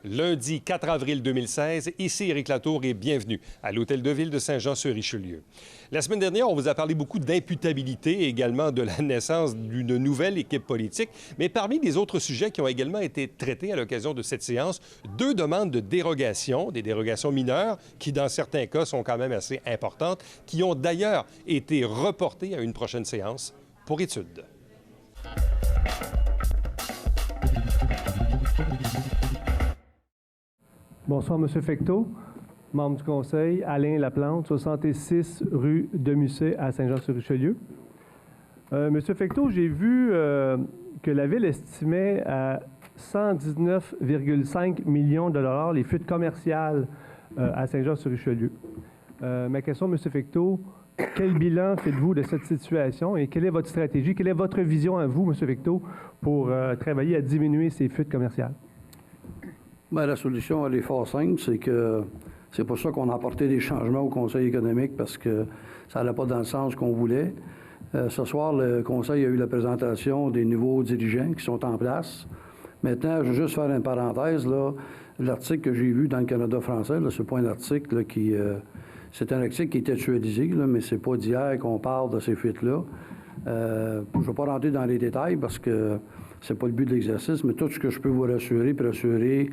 Lundi 4 avril 2016, ici Éric Latour et bienvenue à l'Hôtel de Ville de Saint-Jean-sur-Richelieu. La semaine dernière, on vous a parlé beaucoup d'imputabilité et également de la naissance d'une nouvelle équipe politique. Mais parmi les autres sujets qui ont également été traités à l'occasion de cette séance, deux demandes de dérogation, des dérogations mineures qui, dans certains cas, sont quand même assez importantes, qui ont d'ailleurs été reportées à une prochaine séance pour étude. Bonsoir, M. Fecteau, membre du Conseil, Alain Laplante, 66 rue de Musset à Saint-Jean-sur-Richelieu. M. Fecteau, j'ai vu que la Ville estimait à 119,5 millions de dollars les fuites commerciales à Saint-Jean-sur-Richelieu. Ma question, M. Fecteau, quel bilan faites-vous de cette situation et quelle est votre stratégie, quelle est votre vision à vous, M. Fecteau, pour travailler à diminuer ces fuites commerciales? Bien, la solution, elle est fort simple, c'est pour ça qu'on a apporté des changements au Conseil économique parce que ça n'allait pas dans le sens qu'on voulait. Ce soir, le Conseil a eu la présentation des nouveaux dirigeants qui sont en place. Maintenant, je veux juste faire une parenthèse, là. L'article que j'ai vu dans le Canada français, là, ce point d'article, c'est un article qui est actualisé, là, mais c'est pas d'hier qu'on parle de ces fuites-là. Je ne vais pas rentrer dans les détails parce que c'est pas le but de l'exercice, mais tout ce que je peux vous rassurer, puis rassurer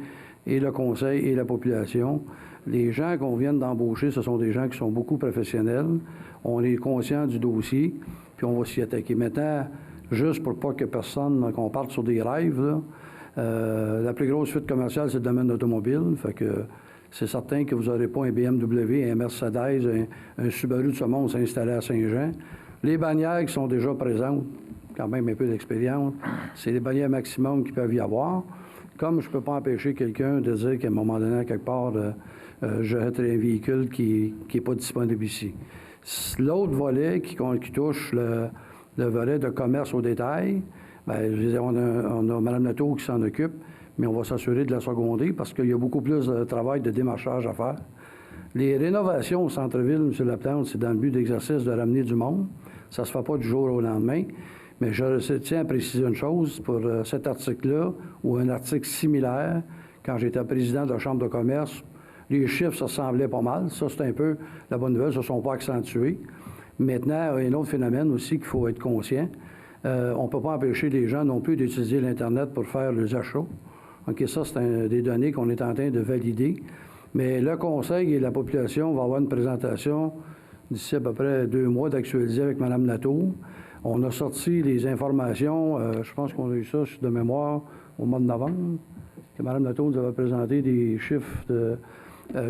et le Conseil et la population, les gens qu'on vient d'embaucher, ce sont des gens qui sont beaucoup professionnels. On est conscient du dossier, puis on va s'y attaquer. Maintenant, juste pour pas que personne, qu'on parte sur des rêves, là, la plus grosse fuite commerciale, c'est le domaine automobile. Fait que c'est certain que vous n'aurez pas un BMW, un Mercedes, un Subaru de ce monde s'installer à Saint-Jean. Les bannières qui sont déjà présentes, quand même un peu d'expérience, c'est les bannières maximum qu'ils peuvent y avoir. Comme je ne peux pas empêcher quelqu'un de dire qu'à un moment donné, à quelque part, je jetterai un véhicule qui n'est pas disponible ici. L'autre volet qui touche le volet de commerce au détail, bien, on a Mme Latour qui s'en occupe, mais on va s'assurer de la seconder parce qu'il y a beaucoup plus de travail de démarchage à faire. Les rénovations au centre-ville, M. Laplante, c'est dans le but d'exercice de ramener du monde. Ça ne se fait pas du jour au lendemain. Mais je tiens à préciser une chose pour cet article-là, ou un article similaire, quand j'étais président de la Chambre de commerce, les chiffres se ressemblaient pas mal. Ça, c'est un peu la bonne nouvelle, ne se sont pas accentués. Maintenant, il y a un autre phénomène aussi qu'il faut être conscient. On ne peut pas empêcher les gens non plus d'utiliser l'Internet pour faire les achats. OK, ça, c'est des données qu'on est en train de valider. Mais le Conseil et la population vont avoir une présentation d'ici à peu près 2 mois d'actualiser avec Mme Latour. On a sorti les informations, je pense qu'on a eu ça de mémoire au mois de novembre, que Mme Latour nous avait présenté des chiffres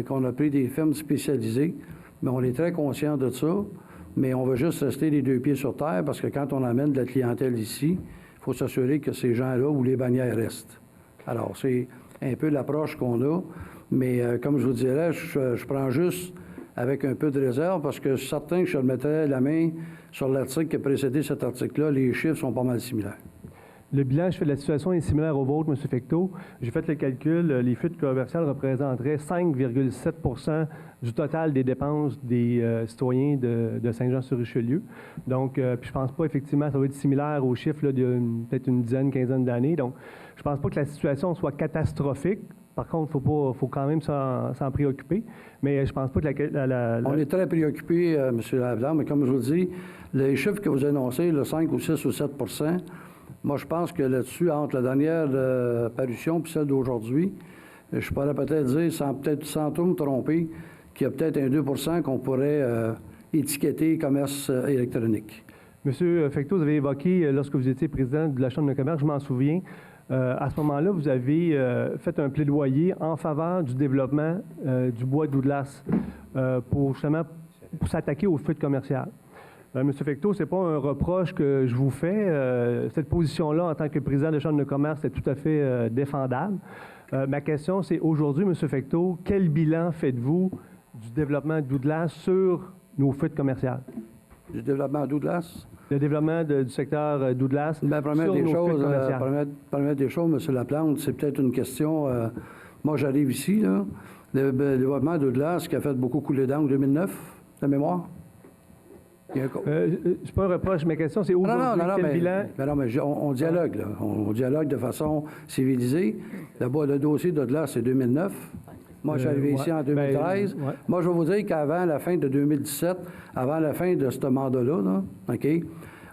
qu'on a pris des firmes spécialisées. Mais on est très conscient de ça, mais on veut juste rester les 2 pieds sur terre parce que quand on amène de la clientèle ici, il faut s'assurer que ces gens-là ou les bannières restent. Alors, c'est un peu l'approche qu'on a, mais comme je vous dirais, je prends juste avec un peu de réserve, parce que certains, je mettrais la main sur l'article qui a précédé cet article-là, les chiffres sont pas mal similaires. Le bilan, je fais de la situation est similaire au vôtre, M. Fecteau. J'ai fait le calcul, les fuites commerciales représenteraient 5,7 du total des dépenses des citoyens de Saint-Jean-sur-Richelieu. Donc, puis je pense pas, effectivement, ça va être similaire aux chiffres d'il y a peut-être une dizaine, quinzaine d'années. Donc, je pense pas que la situation soit catastrophique. Par contre, il faut quand même s'en préoccuper. Mais je pense pas que On est très préoccupés, M. Laplante, mais comme je vous dis, les chiffres que vous annoncez, le 5 ou 6 ou 7 moi, je pense que là-dessus, entre la dernière parution et celle d'aujourd'hui, je pourrais peut-être dire, sans trop me tromper, qu'il y a peut-être un 2 qu'on pourrait étiqueter commerce électronique. Monsieur Fecteau, vous avez évoqué, lorsque vous étiez président de la Chambre de commerce, je m'en souviens, à ce moment-là, vous avez fait un plaidoyer en faveur du développement du bois de Douglas pour justement s'attaquer aux fuites commerciales. M. Fecteau, ce n'est pas un reproche que je vous fais. Cette position-là, en tant que président de la Chambre de commerce, est tout à fait défendable. Ma question, c'est aujourd'hui, M. Fecteau, quel bilan faites-vous du développement de Douglas sur nos fuites commerciales? Du développement de Douglas? Le développement du secteur Douglas sur nos fuites commerciales. Première des choses, M. Laplante, c'est peut-être une question... moi, j'arrive ici, là. Le développement de Douglas qui a fait beaucoup couler d'encre en 2009, de mémoire. C'est pas un reproche. Ma question, c'est aujourd'hui, quel bilan... Mais on dialogue, là. On dialogue de façon civilisée. Le dossier de Douglas, c'est 2009. Moi, je suis arrivé ici en 2013. Moi, je vais vous dire qu'avant la fin de 2017, avant la fin de ce mandat-là, là, OK,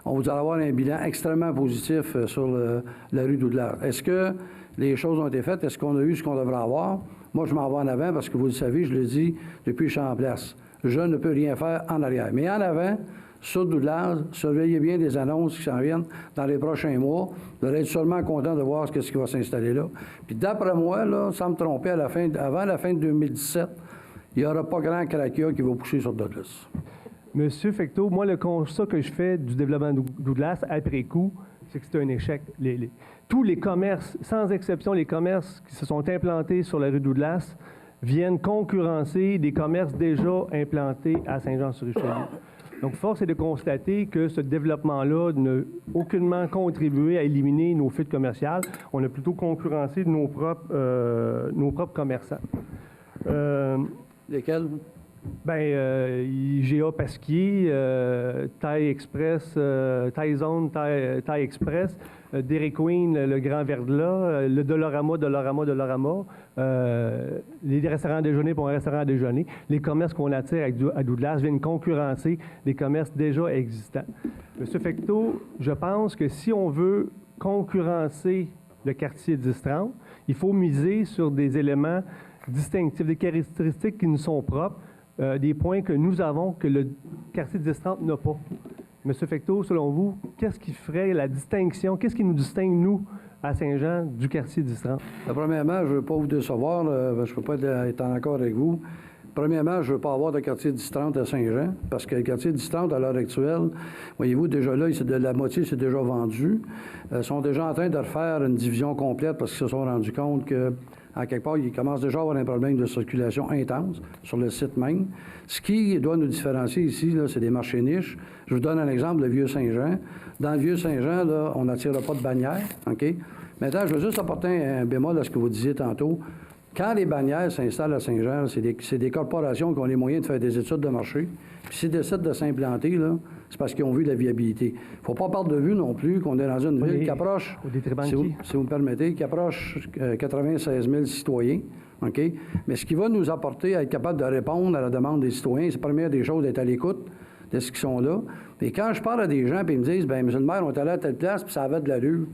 on vous allez avoir un bilan extrêmement positif sur la rue Douglas. Est-ce que les choses ont été faites? Est-ce qu'on a eu ce qu'on devrait avoir? Moi, je m'en vais en avant parce que vous le savez, je le dis depuis que je suis en place. Je ne peux rien faire en arrière. Mais en avant, sur Douglas, surveillez bien des annonces qui s'en viennent dans les prochains mois. Vous allez être seulement content de voir ce qui va s'installer là. Puis d'après moi, là, sans me tromper, avant la fin de 2017, il n'y aura pas grand craquia qui va pousser sur Douglas. Monsieur Fecteau, moi, le constat que je fais du développement de Douglas après coup, c'est que c'est un échec. Tous les commerces, sans exception, les commerces qui se sont implantés sur la rue Douglas viennent concurrencer des commerces déjà implantés à Saint-Jean-sur-Richelieu. Donc, force est de constater que ce développement-là n'a aucunement contribué à éliminer nos fuites commerciales. On a plutôt concurrencé nos propres commerçants. Lesquels? Bien, IGA Pasquier, Taille Express, Taille Zone, Taille Express, Dairy Queen, le Grand Verdelas, le Dollarama, les restaurants à déjeuner pour un restaurant à déjeuner. Les commerces qu'on attire à Douglas viennent concurrencer des commerces déjà existants. Monsieur Fecteau, je pense que si on veut concurrencer le quartier 10-30, il faut miser sur des éléments distinctifs, des caractéristiques qui nous sont propres, des points que nous avons que le quartier 10-30 n'a pas. Monsieur Fecteau, selon vous, qu'est-ce qui ferait la distinction, qu'est-ce qui nous distingue, nous, à Saint-Jean, du quartier 10-30? Premièrement, je ne veux pas vous décevoir, je ne peux pas être en accord avec vous. Premièrement, je ne veux pas avoir de quartier 10-30 à Saint-Jean, parce que le quartier 10-30, à l'heure actuelle, voyez-vous, déjà là, de la moitié, c'est déjà vendu. Ils sont déjà en train de refaire une division complète parce qu'ils se sont rendus compte que à quelque part, il commence déjà à avoir un problème de circulation intense sur le site même. Ce qui doit nous différencier ici, là, c'est des marchés niches. Je vous donne un exemple, le Vieux-Saint-Jean. Dans le Vieux-Saint-Jean, là, on n'attire pas de bannière, OK? Maintenant, je veux juste apporter un bémol à ce que vous disiez tantôt. Quand les bannières s'installent à Saint-Jean, c'est des corporations qui ont les moyens de faire des études de marché. Puis s'ils décident de s'implanter, là, c'est parce qu'ils ont vu la viabilité. Il ne faut pas perdre de vue non plus qu'on est dans une ville qui approche, si vous me permettez, qui approche 96 000 citoyens. OK? Mais ce qui va nous apporter à être capable de répondre à la demande des citoyens, c'est la première des choses d'être à l'écoute de ce qui sont là. Et quand je parle à des gens et ils me disent, bien, monsieur le maire, on est allé à telle place, puis ça avait de l'allure.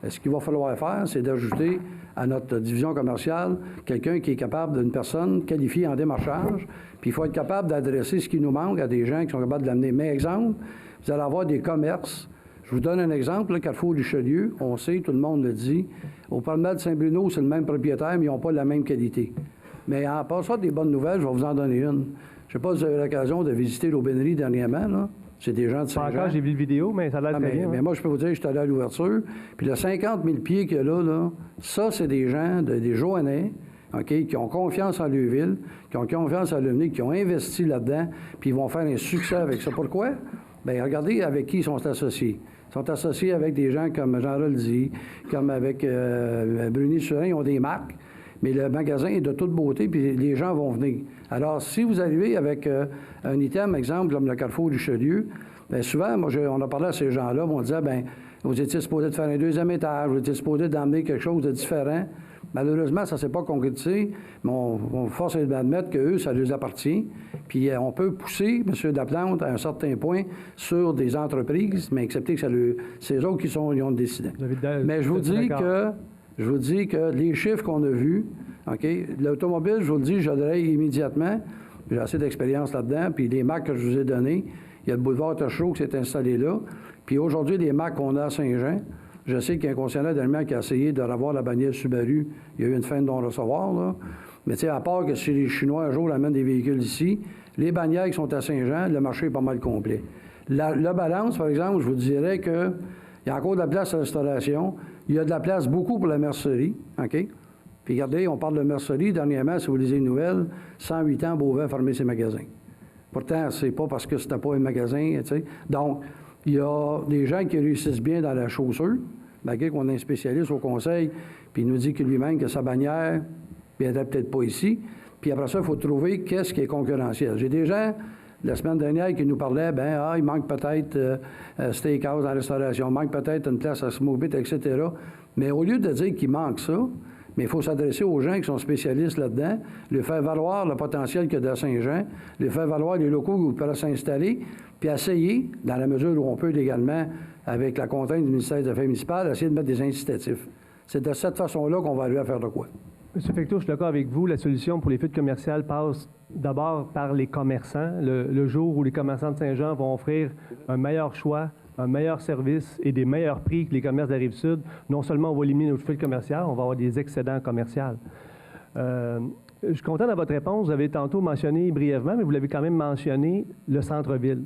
Ce qu'il va falloir faire, c'est d'ajouter à notre division commerciale quelqu'un qui est capable d'une personne qualifiée en démarchage, puis il faut être capable d'adresser ce qui nous manque à des gens qui sont capables de l'amener. Mais exemple, vous allez avoir des commerces. Je vous donne un exemple, le Carrefour Richelieu, on sait, tout le monde le dit. Au Promenade Saint-Bruno, c'est le même propriétaire, mais ils n'ont pas la même qualité. Mais en passant des bonnes nouvelles, je vais vous en donner une. Je ne sais pas si vous avez l'occasion de visiter l'aubainerie dernièrement, là. C'est des gens de Saint-Jean. Pas encore, j'ai vu le vidéo, mais ça a l'air très bien. Mais moi, je peux vous dire, je suis allé à l'ouverture. Puis le 50 000 pieds qu'il y a là, ça, c'est des gens, des Joannais, OK, qui ont confiance en leur ville, qui ont confiance en l'avenir, qui ont investi là-dedans, puis ils vont faire un succès avec ça. Pourquoi? Bien, regardez avec qui ils sont associés. Ils sont associés avec des gens comme Jean Roldy, comme avec Bruni Surin, ils ont des marques. Mais le magasin est de toute beauté, puis les gens vont venir. Alors, si vous arrivez avec un item, exemple, comme le Carrefour Richelieu, bien souvent, moi, on a parlé à ces gens-là, on disait, bien, vous étiez supposé de faire un deuxième étage, vous étiez supposé d'emmener quelque chose de différent. Malheureusement, ça ne s'est pas concrétisé, mais on force d'admettre qu'eux, ça leur appartient. Puis on peut pousser, M. Laplante, à un certain point, sur des entreprises, mais accepter que c'est eux autres qui ils ont décidé. Mais je vous dis que les chiffres qu'on a vus, OK, l'automobile, je vous le dis, je l'aurai immédiatement. J'ai assez d'expérience là-dedans. Puis les marques que je vous ai données, il y a le boulevard Tachereau qui s'est installé là. Puis aujourd'hui, les marques qu'on a à Saint-Jean, je sais qu'il y a un concessionnaire d'Allemagne qui a essayé de revoir la bannière Subaru. Il y a eu une fin de non-recevoir, là. Mais tu sais, à part que si les Chinois un jour amènent des véhicules ici, les bannières qui sont à Saint-Jean, le marché est pas mal complet. La balance, par exemple, je vous dirais qu'il y a encore de la place à la restauration. Il y a de la place beaucoup pour la mercerie, OK? Puis regardez, on parle de mercerie. Dernièrement, si vous lisez une nouvelle, 108 ans, Beauvais a fermé ses magasins. Pourtant, c'est pas parce que c'était pas un magasin, tu sais. Donc, il y a des gens qui réussissent bien dans la chaussure, malgré qu'on a un spécialiste au conseil, puis il nous dit que lui-même que sa bannière ne viendrait peut-être pas ici. Puis après ça, il faut trouver qu'est-ce qui est concurrentiel. J'ai des gens la semaine dernière qui nous parlait, il manque peut-être steakhouse en restauration, il manque peut-être une place à Smoothbit, etc. Mais au lieu de dire qu'il manque ça, mais il faut s'adresser aux gens qui sont spécialistes là-dedans, leur faire valoir le potentiel qu'il y a de Saint-Jean, leur faire valoir les locaux où ils peuvent s'installer, puis essayer, dans la mesure où on peut légalement, avec la contrainte du ministère des Affaires municipales, essayer de mettre des incitatifs. C'est de cette façon-là qu'on va arriver à faire de quoi. M. Fecteau, je suis d'accord avec vous. La solution pour les fuites commerciales passe d'abord par les commerçants. Le jour où les commerçants de Saint-Jean vont offrir un meilleur choix, un meilleur service et des meilleurs prix que les commerces de la Rive-Sud, non seulement on va éliminer nos fuites commerciales, on va avoir des excédents commerciaux. Je suis content de votre réponse. Vous avez tantôt mentionné brièvement, mais vous l'avez quand même mentionné, le centre-ville.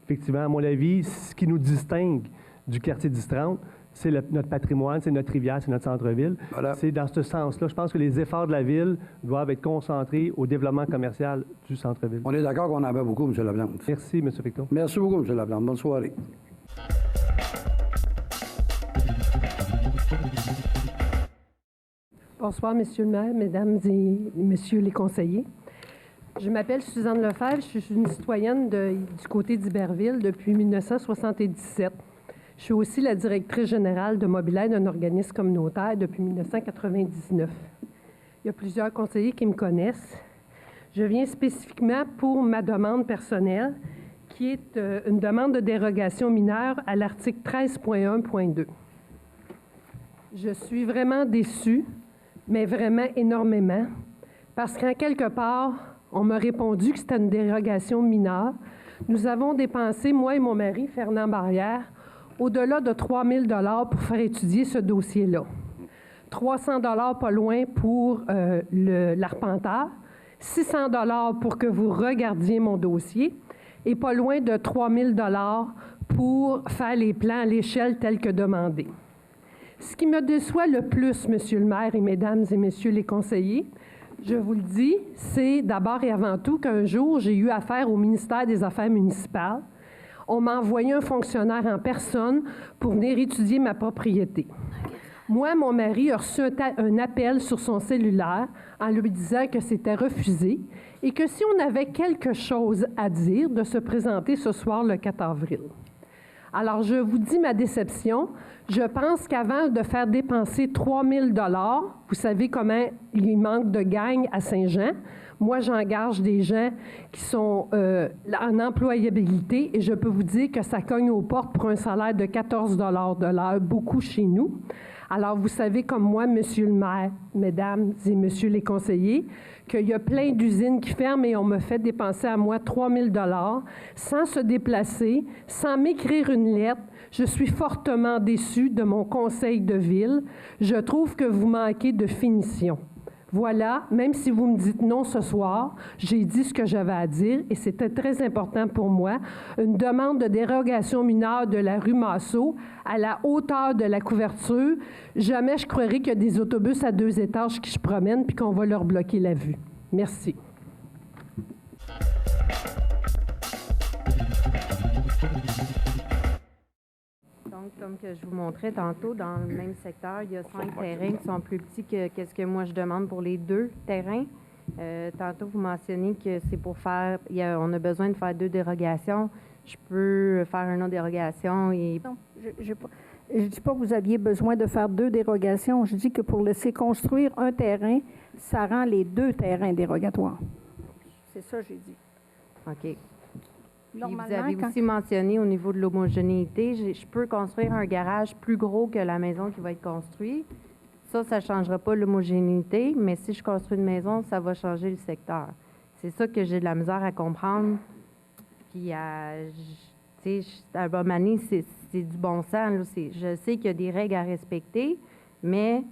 Effectivement, à mon avis, ce qui nous distingue du quartier 10-30, c'est notre patrimoine, c'est notre rivière, c'est notre centre-ville. Voilà. C'est dans ce sens-là. Je pense que les efforts de la Ville doivent être concentrés au développement commercial du centre-ville. On est d'accord qu'on en avait beaucoup, M. Laplante. Merci, M. Fecteau. Merci beaucoup, M. Laplante. Bonne soirée. Bonsoir, Monsieur le maire, Mesdames et Messieurs les conseillers. Je m'appelle Suzanne Lefebvre, je suis une citoyenne du côté d'Iberville depuis 1977. Je suis aussi la directrice générale de Mobilaide, un organisme communautaire, depuis 1999. Il y a plusieurs conseillers qui me connaissent. Je viens spécifiquement pour ma demande personnelle, qui est une demande de dérogation mineure à l'article 13.1.2. Je suis vraiment déçue, mais vraiment énormément, parce qu'en quelque part, on m'a répondu que c'était une dérogation mineure. Nous avons dépensé, moi et mon mari, Fernand Barrière, au-delà de 3 000 $ pour faire étudier ce dossier-là. 300 $ pas loin pour l'arpenteur, 600 $ pour que vous regardiez mon dossier et pas loin de 3 000 $ pour faire les plans à l'échelle telle que demandé. Ce qui me déçoit le plus, Monsieur le maire et Mesdames et Messieurs les conseillers, je vous le dis, c'est d'abord et avant tout qu'un jour, j'ai eu affaire au ministère des Affaires municipales. On m'a envoyé un fonctionnaire en personne pour venir étudier ma propriété. Moi, mon mari a reçu un appel sur son cellulaire en lui disant que c'était refusé et que si on avait quelque chose à dire, de se présenter ce soir le 4 avril. Alors, je vous dis ma déception. Je pense qu'avant de faire dépenser 3 000 $, vous savez comment il manque de gagne à Saint-Jean. Moi, j'engage des gens qui sont en employabilité et je peux vous dire que ça cogne aux portes pour un salaire de 14 $ de l'heure, beaucoup chez nous. Alors, vous savez comme moi, Monsieur le maire, Mesdames et Messieurs les conseillers, qu'il y a plein d'usines qui ferment et on me fait dépenser à moi 3 000 $ sans se déplacer, sans m'écrire une lettre. Je suis fortement déçue de mon conseil de ville. Je trouve que vous manquez de finition. Voilà, même si vous me dites non ce soir, j'ai dit ce que j'avais à dire et c'était très important pour moi. Une demande de dérogation mineure de la rue Masseau à la hauteur de la couverture. Jamais je croirais qu'il y a des autobus à 2 étages qui se promènent puis qu'on va leur bloquer la vue. Merci. Donc, comme que je vous montrais tantôt, dans le même secteur, il y a 5 terrains qui sont plus petits que ce que moi je demande pour les 2 terrains. Tantôt, vous mentionnez que c'est pour faire, on a besoin de faire 2 dérogations. Je peux faire une autre dérogation et... Non, je ne dis pas que vous aviez besoin de faire 2 dérogations. Je dis que pour laisser construire un terrain, ça rend les 2 terrains dérogatoires. C'est ça que j'ai dit. OK. Puis vous Normalement, avez aussi mentionné au niveau de l'homogénéité, je peux construire un garage plus gros que la maison qui va être construite. Ça ne changera pas l'homogénéité, mais si je construis une maison, ça va changer le secteur. C'est ça que j'ai de la misère à comprendre. Puis, à un moment donné, c'est du bon sens. Là. Je sais qu'il y a des règles à respecter, mais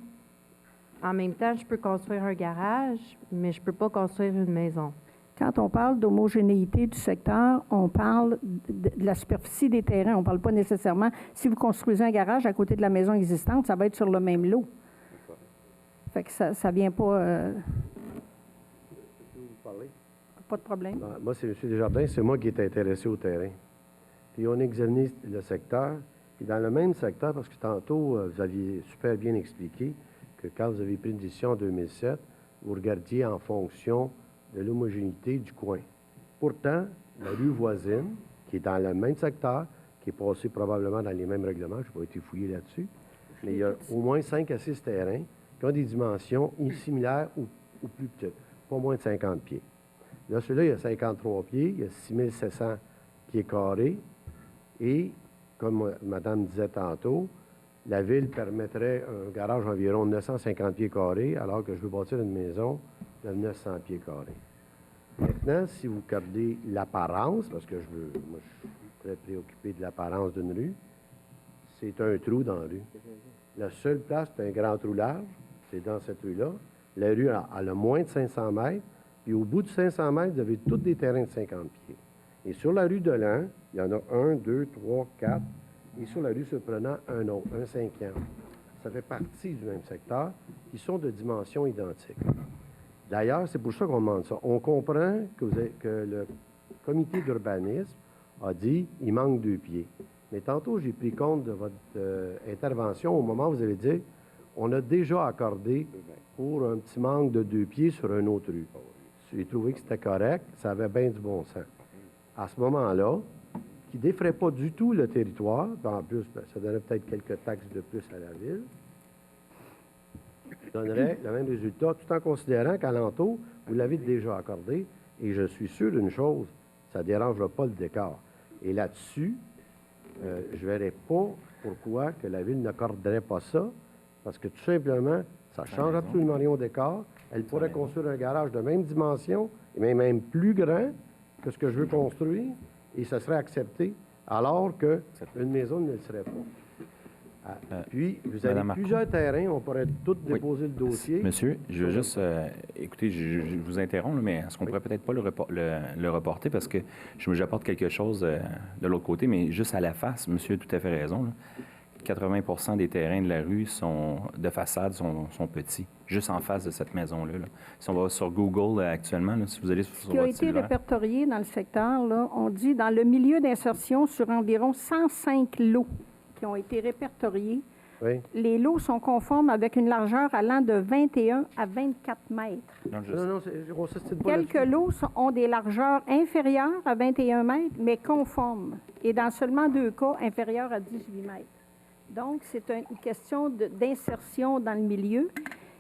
en même temps, je peux construire un garage, mais je ne peux pas construire une maison. Quand on parle d'homogénéité du secteur, on parle de la superficie des terrains. On ne parle pas nécessairement, si vous construisez un garage à côté de la maison existante, ça va être sur le même lot. Fait que ça ne vient pas... Vous parler? Pas de problème. Moi, c'est M. Desjardins, c'est moi qui est intéressé au terrain. Puis on a examiné le secteur. Puis dans le même secteur, parce que tantôt, vous aviez super bien expliqué que quand vous avez pris une décision en 2007, vous regardiez en fonction de l'homogénéité du coin. Pourtant, la rue voisine, qui est dans le même secteur, qui est passée probablement dans les mêmes règlements. Je n'ai pas été fouillé là-dessus. Mais il y a au moins 5 à 6 terrains qui ont des dimensions similaires ou plus petites, pas moins de 50 pieds. Là, celui-là, il y a 53 pieds, il y a 6700 pieds carrés. Et, comme Madame disait tantôt, la Ville permettrait un garage environ 950 pieds carrés, alors que je veux bâtir une maison de 900 pieds carrés. Maintenant, si vous regardez l'apparence, parce que moi, je suis très préoccupé de l'apparence d'une rue, c'est un trou dans la rue. La seule place, c'est un grand trou large, c'est dans cette rue-là. La rue, elle a moins de 500 mètres, puis au bout de 500 mètres, vous avez tous des terrains de 50 pieds. Et sur la rue de l'An, il y en a 1, 2, 3, 4, et sur la rue surprenant, un autre, un 5e. Ça fait partie du même secteur, qui sont de dimensions identiques. D'ailleurs, c'est pour ça qu'on demande ça. On comprend que le comité d'urbanisme a dit qu'il manque 2 pieds. Mais tantôt, j'ai pris compte de votre intervention au moment où vous avez dit on a déjà accordé pour un petit manque de 2 pieds sur une autre rue. J'ai trouvé que c'était correct, ça avait bien du bon sens. À ce moment-là, qui ne défraie pas du tout le territoire, en plus, ça donnerait peut-être quelques taxes de plus à la Ville, donnerait le même résultat, tout en considérant qu'alentour, vous l'avez déjà accordé, et je suis sûr d'une chose, ça ne dérangera pas le décor. Et là-dessus, je ne verrais pas pourquoi que la Ville n'accorderait pas ça, parce que tout simplement, ça ne change absolument rien au décor. Elle pourrait construire un garage de même dimension, mais même plus grand que ce que je veux construire, et ça serait accepté, alors qu'une maison ne le serait pas. Puis, vous avez plusieurs terrains, on pourrait tous déposer le dossier. Monsieur, je veux juste... écoutez, je vous interromps, là, mais est-ce qu'on pourrait peut-être pas le reporter, parce que j'apporte quelque chose de l'autre côté, mais juste à la face, monsieur a tout à fait raison. Là. 80 des terrains de la rue de façade sont petits, juste en face de cette maison-là. Là. Si on va sur Google actuellement, là, si vous allez sur votre cellulaire... Ce qui a été répertorié dans le secteur, là, on dit dans le milieu d'insertion sur environ 105 lots qui ont été répertoriés. Oui. Les lots sont conformes avec une largeur allant de 21 à 24 mètres. Non, Quelques lots ont des largeurs inférieures à 21 mètres, mais conformes. Et dans seulement 2 cas, inférieures à 18 mètres. Donc, c'est une question d'insertion dans le milieu.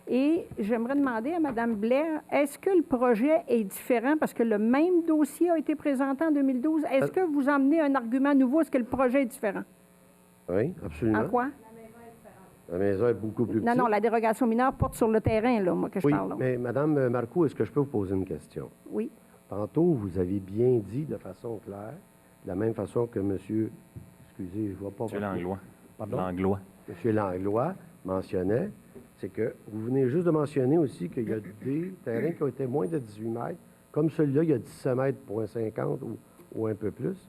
Et j'aimerais demander à Mme Blair, est-ce que le projet est différent parce que le même dossier a été présenté en 2012? Est-ce que vous emmenez un argument nouveau? Est-ce que le projet est différent? Oui, absolument. En quoi? La maison est beaucoup plus petite. Non, la dérogation mineure porte sur le terrain, là, moi, que je parle. Oui, mais Mme Marcoux, est-ce que je peux vous poser une question? Oui. Tantôt, vous avez bien dit de façon claire, de la même façon que M. Excusez, je ne vois pas... M. Langlois. Pardon? Langlois. M. Langlois mentionnait, c'est que vous venez juste de mentionner aussi qu'il y a des terrains qui ont été moins de 18 mètres, comme celui-là, il y a 17 mètres, point 50 ou un peu plus.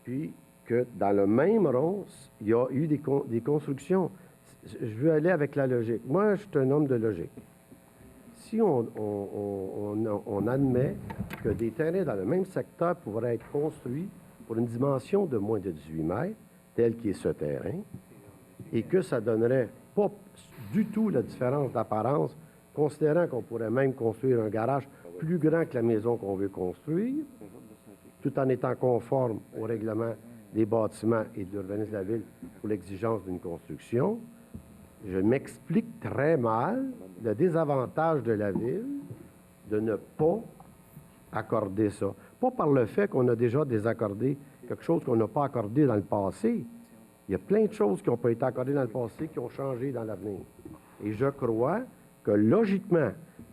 Puis que dans le même rond, il y a eu des constructions. Je veux aller avec la logique. Moi, je suis un homme de logique. Si on admet que des terrains dans le même secteur pourraient être construits pour une dimension de moins de 18 mètres, tel qu'est ce terrain, et que ça donnerait pas du tout la différence d'apparence, considérant qu'on pourrait même construire un garage plus grand que la maison qu'on veut construire, tout en étant conforme au règlement des bâtiments et de l'urbanisme de la Ville pour l'exigence d'une construction, je m'explique très mal le désavantage de la Ville de ne pas accorder ça. Pas par le fait qu'on a déjà désaccordé quelque chose qu'on n'a pas accordé dans le passé. Il y a plein de choses qui n'ont pas été accordées dans le passé qui ont changé dans l'avenir. Et je crois que logiquement,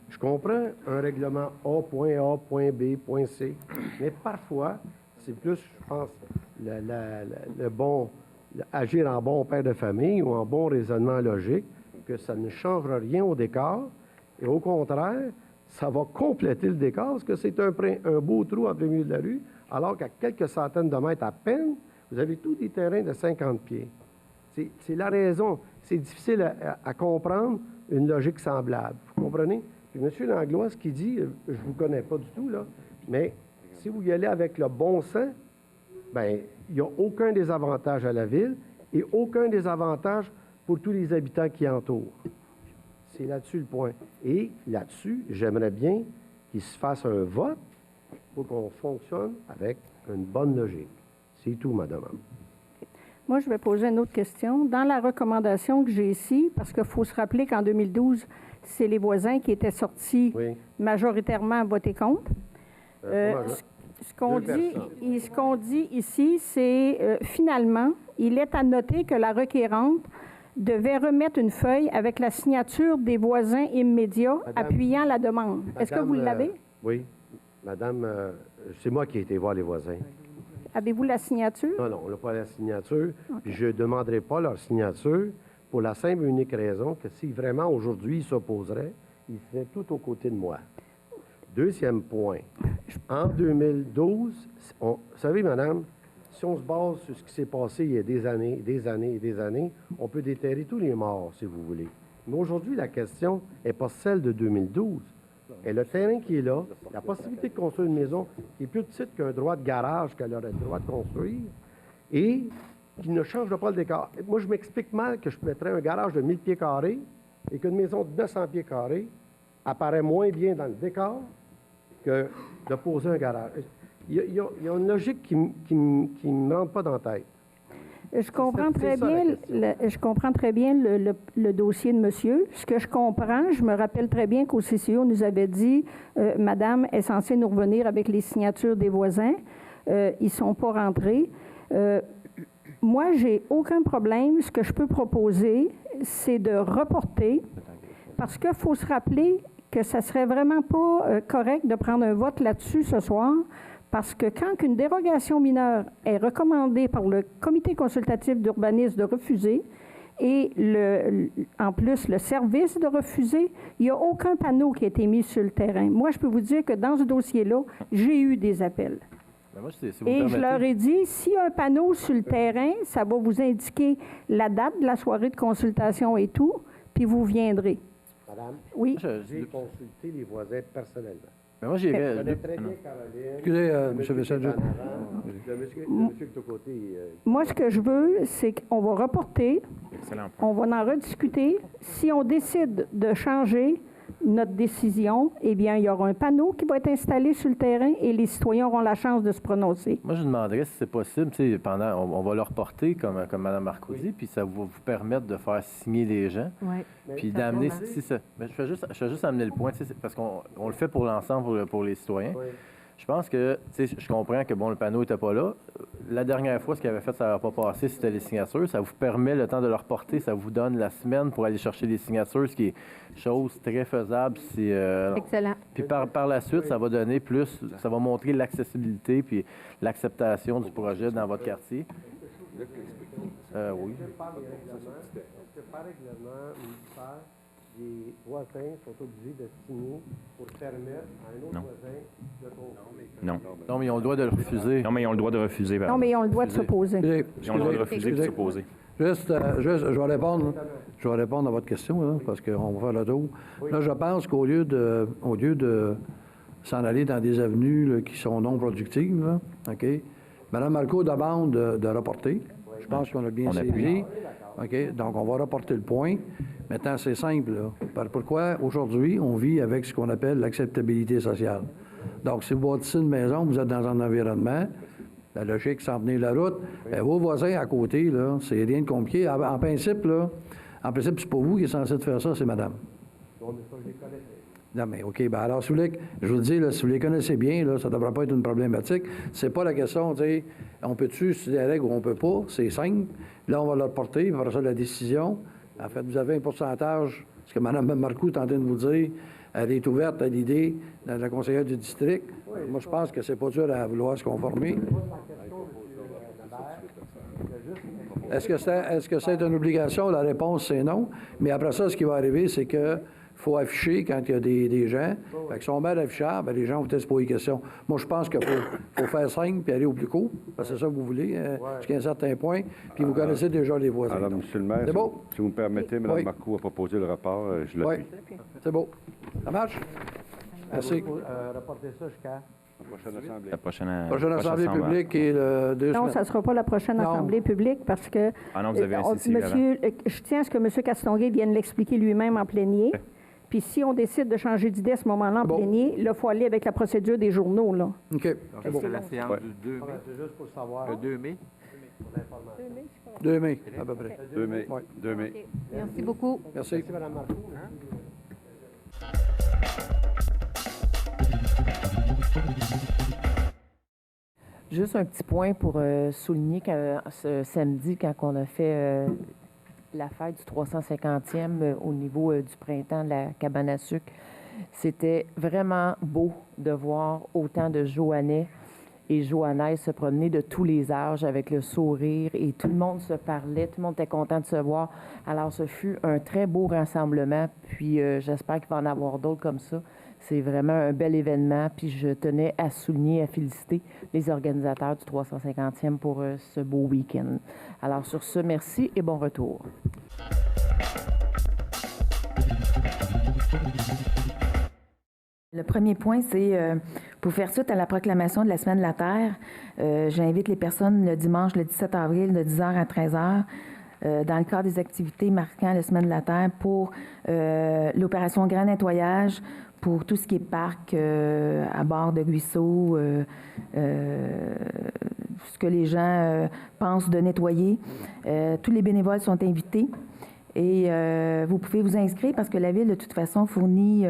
je comprends un règlement A, point A, point B, point C, mais parfois, c'est plus, je pense, agir en bon père de famille ou en bon raisonnement logique, que ça ne changera rien au décor. Et au contraire, ça va compléter le décor parce que c'est un beau trou en plein milieu de la rue, alors qu'à quelques centaines de mètres à peine, vous avez tous des terrains de 50 pieds. C'est la raison. C'est difficile à comprendre une logique semblable. Vous comprenez? Puis M. Langlois, ce qu'il dit, je ne vous connais pas du tout, là, mais si vous y allez avec le bon sens, bien, il n'y a aucun désavantage à la Ville et aucun désavantage pour tous les habitants qui entourent. C'est là-dessus le point. Et là-dessus, j'aimerais bien qu'il se fasse un vote faut qu'on fonctionne avec une bonne logique. C'est tout, ma demande. Moi, je vais poser une autre question. Dans la recommandation que j'ai ici, parce qu'il faut se rappeler qu'en 2012, c'est les voisins qui étaient sortis majoritairement à voter contre. Ce qu'on dit ici, c'est finalement, il est à noter que la requérante devait remettre une feuille avec la signature des voisins immédiats appuyant la demande. Est-ce que vous l'avez? Oui. Madame, c'est moi qui ai été voir les voisins. Avez-vous la signature? Non, on n'a pas la signature. Okay. Je ne demanderai pas leur signature pour la simple et unique raison que si vraiment aujourd'hui ils s'opposeraient, ils seraient tout aux côtés de moi. Deuxième point. En 2012, vous savez, madame, si on se base sur ce qui s'est passé il y a des années, on peut déterrer tous les morts, si vous voulez. Mais aujourd'hui, la question n'est pas celle de 2012. Et le terrain qui est là, la possibilité de construire une maison qui est plus petite qu'un droit de garage qu'elle aurait le droit de construire et qui ne change pas le décor. Moi, je m'explique mal que je mettrais un garage de 1000 pieds carrés et qu'une maison de 900 pieds carrés apparaît moins bien dans le décor que de poser un garage. Il y a une logique qui ne me rentre pas dans la tête. Je comprends très bien le dossier de monsieur. Ce que je comprends, je me rappelle très bien qu'au CCO, on nous avait dit Madame est censée nous revenir avec les signatures des voisins. Ils ne sont pas rentrés. Moi, j'ai aucun problème. Ce que je peux proposer, c'est de reporter, parce qu'il faut se rappeler que ça ne serait vraiment pas correct de prendre un vote là-dessus ce soir, parce que quand une dérogation mineure est recommandée par le comité consultatif d'urbanisme de refuser, et en plus le service de refuser, il n'y a aucun panneau qui a été mis sur le terrain. Moi, je peux vous dire que dans ce dossier-là, j'ai eu des appels. Moi, si et je leur ai dit, s'il y a un panneau sur le terrain, ça va vous indiquer la date de la soirée de consultation et tout, puis vous viendrez. Madame, oui. J'ai consulté les voisins personnellement. Mais moi, j'irais. Je connais très bien Caroline. Excusez, M. Vessel. Moi, ce que je veux, c'est qu'on va reporter, on va en rediscuter. Si on décide de changer notre décision, eh bien, il y aura un panneau qui va être installé sur le terrain et les citoyens auront la chance de se prononcer. Moi, je demanderais si c'est possible, on va le reporter, comme Mme Marcoussis, puis ça va vous permettre de faire signer les gens, puis d'amener... Mais je vais juste amener le point, parce qu'on le fait pour l'ensemble, pour les citoyens. Oui. Je pense que, je comprends que, le panneau n'était pas là. La dernière fois, ce qu'il avait fait, ça n'avait pas passé, c'était les signatures. Ça vous permet le temps de le reporter, ça vous donne la semaine pour aller chercher les signatures, ce qui est chose très faisable. Excellent. Puis par la suite, ça va donner plus, ça va montrer l'accessibilité puis l'acceptation du projet dans votre quartier. Oui. Par règlement municipal, les voisins sont obligés de signer pour permettre à un autre voisin de construire. Non. Non, mais ils ont le droit de le refuser. Non, mais ils ont le droit de refuser. Non, mais ils ont le droit de s'opposer. Ils ont le droit de refuser et de s'opposer. Juste, je vais répondre à votre question, là, parce qu'on va faire le tour. Oui. Là, je pense qu'au lieu de s'en aller dans des avenues là, qui sont non productives, là, OK, Mme Marco demande de reporter. Oui. Je pense qu'on a bien saisi. OK, donc on va reporter le point. Maintenant, c'est simple. Là. Pourquoi aujourd'hui, on vit avec ce qu'on appelle l'acceptabilité sociale? Donc, si vous bâtissez une maison, vous êtes dans un environnement, la logique, sans venir la route, vos voisins à côté, là, c'est rien de compliqué. En principe, c'est pas vous qui êtes censé faire ça, c'est madame. Non, mais OK, alors, si vous voulez, je vous le dis, là, si vous les connaissez bien, là, ça ne devrait pas être une problématique. C'est pas la question de dire, on peut-tu étudier la règle ou on peut pas, c'est simple. Là, on va le reporter, après ça, la décision. En fait, vous avez un pourcentage, ce que Mme Marcoux est en train de vous dire, elle est ouverte à l'idée de la conseillère du district. Moi, je pense que c'est pas dur à vouloir se conformer. Est-ce que c'est une obligation? La réponse, c'est non. Mais après ça, ce qui va arriver, c'est que faut afficher quand il y a des gens. Fait que si on met l'affichage, les gens vont peut-être se poser des questions. Moi, je pense qu'il faut faire simple puis aller au plus court, parce que c'est ça que vous voulez, jusqu'à un certain point. Puis vous connaissez déjà les voisins. Alors, Monsieur le maire, c'est beau? Si vous me permettez, Mme Marcoux a proposé le rapport, je l'appuie. Oui, c'est beau. Ça marche? Merci. Rapporter ça jusqu'à... La prochaine assemblée publique est le 2 Non, ça ne sera pas la prochaine assemblée publique parce que... Ah non, vous avez insisté. Je tiens à ce que M. Castonguay vienne l'expliquer lui-même en plénier. Puis si on décide de changer d'idée à ce moment-là en plénier, là, il faut aller avec la procédure des journaux, là. OK. Donc, c'est la séance du 2 mai. C'est juste pour savoir. Le 2 mai? 2 mai, à peu près. 2 mai. Ouais. 2 mai. OK. Merci beaucoup. Merci. Merci, Mme Marcoux. Juste un petit point pour souligner que ce samedi, quand on a fait la fête du 350e au niveau du printemps de la cabane à sucre, c'était vraiment beau de voir autant de Joannais et Joannaises se promener de tous les âges avec le sourire et tout le monde se parlait, tout le monde était content de se voir. Alors, ce fut un très beau rassemblement, puis j'espère qu'il va en avoir d'autres comme ça. C'est vraiment un bel événement, puis je tenais à souligner, à féliciter les organisateurs du 350e pour ce beau week-end. Alors, sur ce, merci et bon retour. Le premier point, c'est pour faire suite à la proclamation de la Semaine de la Terre, j'invite les personnes le dimanche, le 17 avril, de 10h à 13h, dans le cadre des activités marquant la Semaine de la Terre, pour l'opération Grand Nettoyage, pour tout ce qui est parc à bord de ruisseaux, ce que les gens pensent de nettoyer. Tous les bénévoles sont invités et vous pouvez vous inscrire parce que la Ville, de toute façon, fournit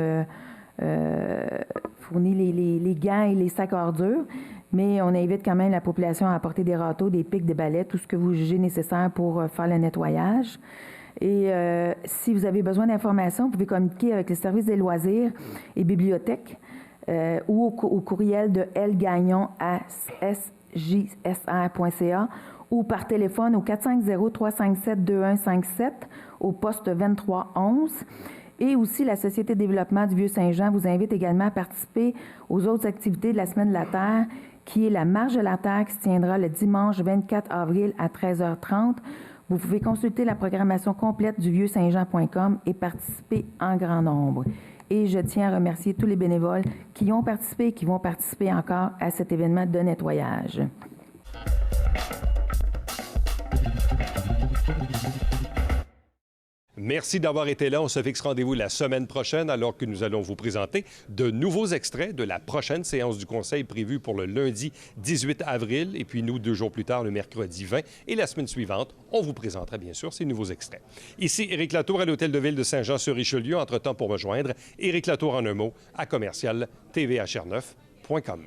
les gants et les sacs à ordures, mais on invite quand même la population à apporter des râteaux, des pics, des balais, tout ce que vous jugez nécessaire pour faire le nettoyage. Et si vous avez besoin d'informations, vous pouvez communiquer avec le service des loisirs et bibliothèques ou au courriel de lgagnon@sjsr.ca ou par téléphone au 450-357-2157 au poste 2311. Et aussi, la Société de développement du Vieux-Saint-Jean vous invite également à participer aux autres activités de la Semaine de la Terre, qui est la Marche de la Terre qui se tiendra le dimanche 24 avril à 13h30. Vous pouvez consulter la programmation complète du vieux-saint-jean.com et participer en grand nombre. Et je tiens à remercier tous les bénévoles qui ont participé et qui vont participer encore à cet événement de nettoyage. Merci d'avoir été là. On se fixe rendez-vous la semaine prochaine alors que nous allons vous présenter de nouveaux extraits de la prochaine séance du Conseil prévue pour le lundi 18 avril. Et puis nous, 2 jours plus tard, le mercredi 20. Et la semaine suivante, on vous présentera bien sûr ces nouveaux extraits. Ici Éric Latour à l'Hôtel de Ville de Saint-Jean-sur-Richelieu. Entre-temps, pour me joindre, Éric Latour en un mot à commercial tvhr9.com.